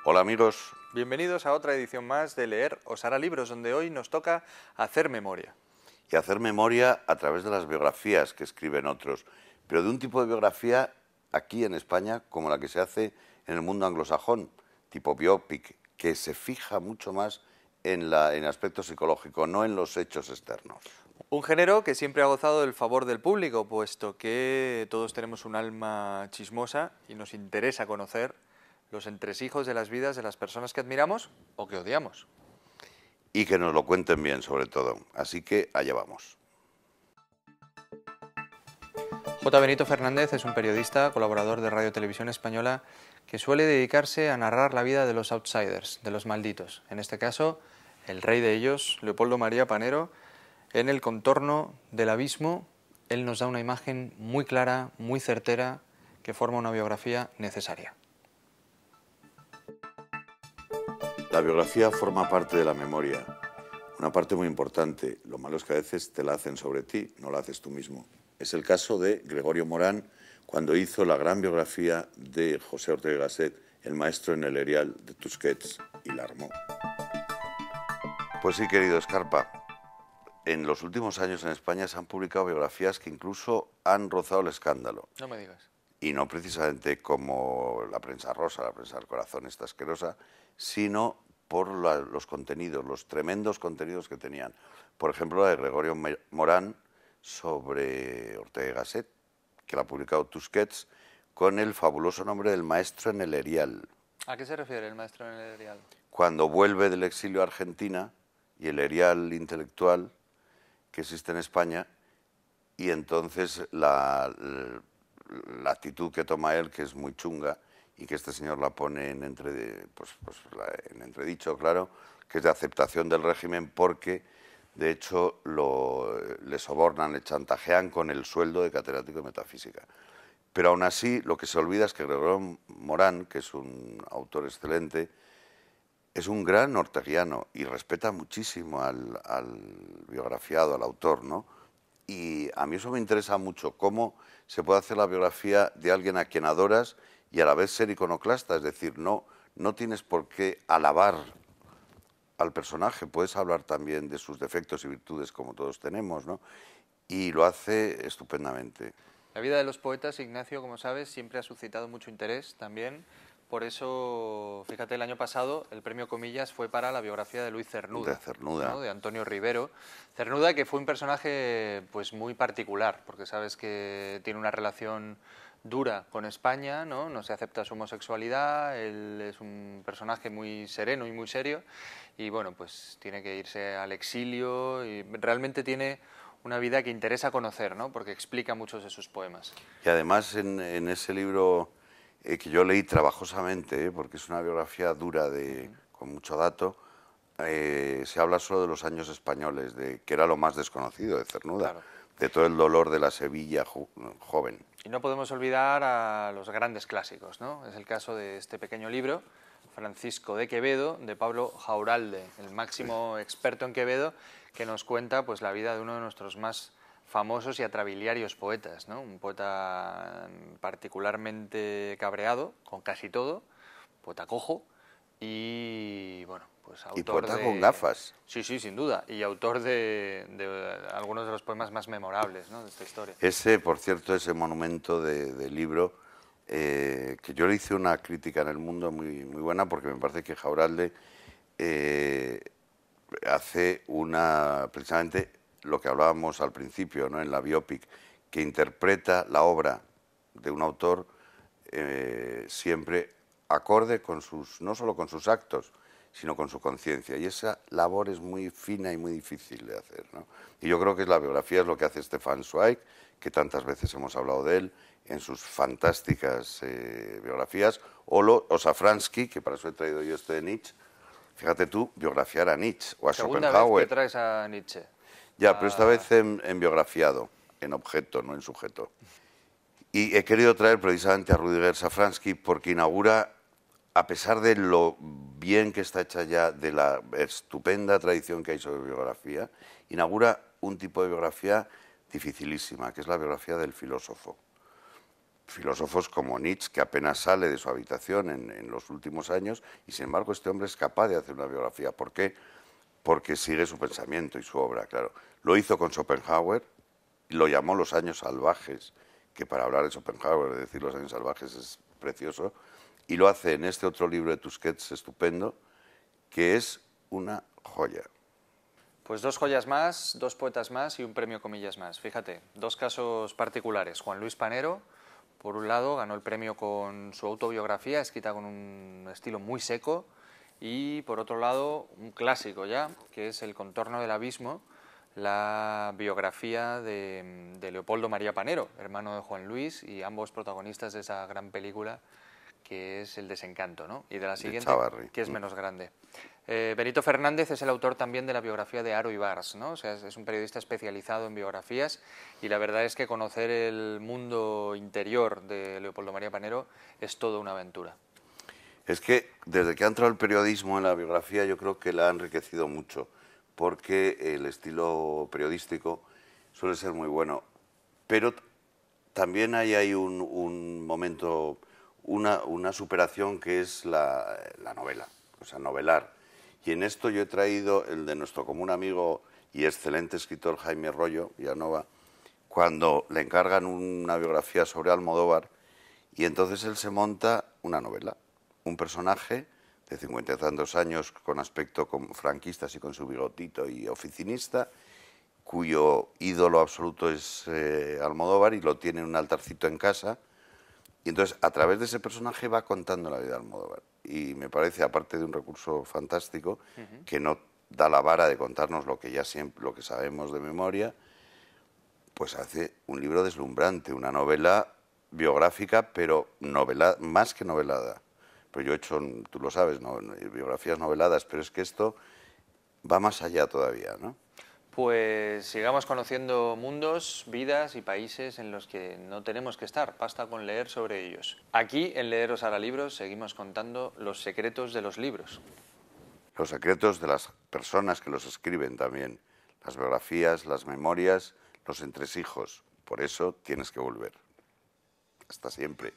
Hola amigos. Bienvenidos a otra edición más de Leer os hará libros, donde hoy nos toca hacer memoria. Y hacer memoria a través de las biografías que escriben otros, pero de un tipo de biografía aquí en España como la que se hace en el mundo anglosajón, tipo biopic, que se fija mucho más en el aspecto psicológico, no en los hechos externos. Un género que siempre ha gozado del favor del público, puesto que todos tenemos un alma chismosa y nos interesa conocer los entresijos de las vidas de las personas que admiramos o que odiamos. Y que nos lo cuenten bien, sobre todo. Así que allá vamos. J. Benito Fernández es un periodista, colaborador de Radio Televisión Española, que suele dedicarse a narrar la vida de los outsiders, de los malditos. En este caso, el rey de ellos, Leopoldo María Panero. En El contorno del abismo, él nos da una imagen muy clara, muy certera, que forma una biografía necesaria. La biografía forma parte de la memoria, una parte muy importante. Lo malo es que a veces te la hacen sobre ti, no la haces tú mismo. Es el caso de Gregorio Morán, cuando hizo la gran biografía de José Ortega y Gasset, el maestro en el Erial de Tusquets, y la armó. Pues sí, querido Escarpa, en los últimos años en España se han publicado biografías que incluso han rozado el escándalo. No me digas. Y no precisamente como la prensa rosa, la prensa del corazón, esta asquerosa, sino por los contenidos, los tremendos contenidos que tenían. Por ejemplo, la de Gregorio Morán sobre Ortega y Gasset, que la ha publicado Tusquets, con el fabuloso nombre del maestro en el Erial. ¿A qué se refiere el maestro en el Erial? Cuando vuelve del exilio a Argentina y el Erial intelectual que existe en España, y entonces la actitud que toma él, que es muy chunga, y que este señor la pone en entredicho, claro, que es de aceptación del régimen porque, de hecho, le sobornan, le chantajean con el sueldo de catedrático de metafísica. Pero aún así, lo que se olvida es que Gregorio Morán, que es un autor excelente, es un gran orteguiano y respeta muchísimo al biografiado, al autor, ¿no? Y a mí eso me interesa mucho, cómo se puede hacer la biografía de alguien a quien adoras y a la vez ser iconoclasta, es decir, no tienes por qué alabar al personaje, puedes hablar también de sus defectos y virtudes como todos tenemos, ¿no? Y lo hace estupendamente. La vida de los poetas, Ignacio, como sabes, siempre ha suscitado mucho interés también. Por eso, fíjate, el año pasado el premio Comillas fue para la biografía de Luis Cernuda. De Cernuda. ¿No? De Antonio Rivero. Cernuda, que fue un personaje pues muy particular, porque sabes que tiene una relación dura con España, no se acepta su homosexualidad, él es un personaje muy sereno y muy serio, y bueno, pues tiene que irse al exilio, y realmente tiene una vida que interesa conocer, ¿no? Porque explica muchos de sus poemas. Y además en ese libro que yo leí trabajosamente, porque es una biografía dura con mucho dato, se habla solo de los años españoles, que era lo más desconocido de Cernuda, claro, de todo el dolor de la Sevilla joven. Y no podemos olvidar a los grandes clásicos, ¿no? Es el caso de este pequeño libro, Francisco de Quevedo, de Pablo Jauralde, el máximo experto en Quevedo, que nos cuenta pues la vida de uno de nuestros más famosos y atrabiliarios poetas, ¿no? Un poeta particularmente cabreado con casi todo, poeta cojo y, bueno, pues autor y poeta con gafas. Sí, sí, sin duda, y autor de algunos de los poemas más memorables, ¿no?, de esta historia. Ese, por cierto, ese monumento de libro, que yo le hice una crítica en El Mundo muy buena, porque me parece que Jauralde hace precisamente lo que hablábamos al principio, ¿no?, en la biopic, que interpreta la obra de un autor siempre acorde con no solo con sus actos, sino con su conciencia. Y esa labor es muy fina y muy difícil de hacer, ¿no? Y yo creo que la biografía es lo que hace Stefan Zweig, que tantas veces hemos hablado de él en sus fantásticas biografías, o Safransky, que para eso he traído yo este de Nietzsche. Fíjate tú, biografiar a Nietzsche o a Segunda Schopenhauer. vez que traes a Nietzsche. Ya, pero esta vez en biografiado, en objeto, no en sujeto. Y he querido traer precisamente a Rüdiger Safransky porque inaugura, a pesar de lo bien que está hecha ya, de la estupenda tradición que hay sobre biografía, inaugura un tipo de biografía dificilísima, que es la biografía del filósofo. filósofos como Nietzsche, que apenas sale de su habitación en los últimos años, y sin embargo este hombre es capaz de hacer una biografía. ¿Por qué? Porque sigue su pensamiento y su obra, claro. Lo hizo con Schopenhauer, lo llamó Los años salvajes, que para hablar de Schopenhauer, decir Los años salvajes es precioso, y lo hace en este otro libro de Tusquets estupendo, que es una joya. Pues 2 joyas más, 2 poetas más y un premio comillas más. Fíjate, 2 casos particulares. Juan Luis Panero, por un lado, ganó el premio con su autobiografía, escrita con un estilo muy seco, y por otro lado, un clásico ya, que es El contorno del abismo, la biografía de Leopoldo María Panero, hermano de Juan Luis, y ambos protagonistas de esa gran película que es El desencanto, ¿no? Y de la siguiente, Chavarri. que es menos grande. Benito Fernández es el autor también de la biografía de Haro Ibars, ¿no? O sea, es un periodista especializado en biografías, y la verdad es que conocer el mundo interior de Leopoldo María Panero es toda una aventura. Es que desde que ha entrado el periodismo en la biografía yo creo que la ha enriquecido mucho, porque el estilo periodístico suele ser muy bueno, pero también hay ahí un momento, una superación que es la novela, o sea, novelar. Y en esto yo he traído el de nuestro común amigo y excelente escritor Jaime Rollo Vilanova, cuando le encargan una biografía sobre Almodóvar, y entonces él se monta una novela, un personaje de 50 y tantos años con aspecto franquista, así con su bigotito y oficinista, cuyo ídolo absoluto es Almodóvar, y lo tiene en un altarcito en casa, y entonces a través de ese personaje va contando la vida de Almodóvar. Y me parece, aparte de un recurso fantástico, que no da la vara de contarnos lo que ya siempre, lo que sabemos de memoria, pues hace un libro deslumbrante, una novela biográfica, pero novela, más que novelada. Pues yo he hecho, tú lo sabes, ¿no?, biografías noveladas, pero es que esto va más allá todavía, ¿no? Pues sigamos conociendo mundos, vidas y países en los que no tenemos que estar, basta con leer sobre ellos. Aquí, en Leeros Ahora Libros, seguimos contando los secretos de los libros. Los secretos de las personas que los escriben también, las biografías, las memorias, los entresijos. Por eso tienes que volver. Hasta siempre.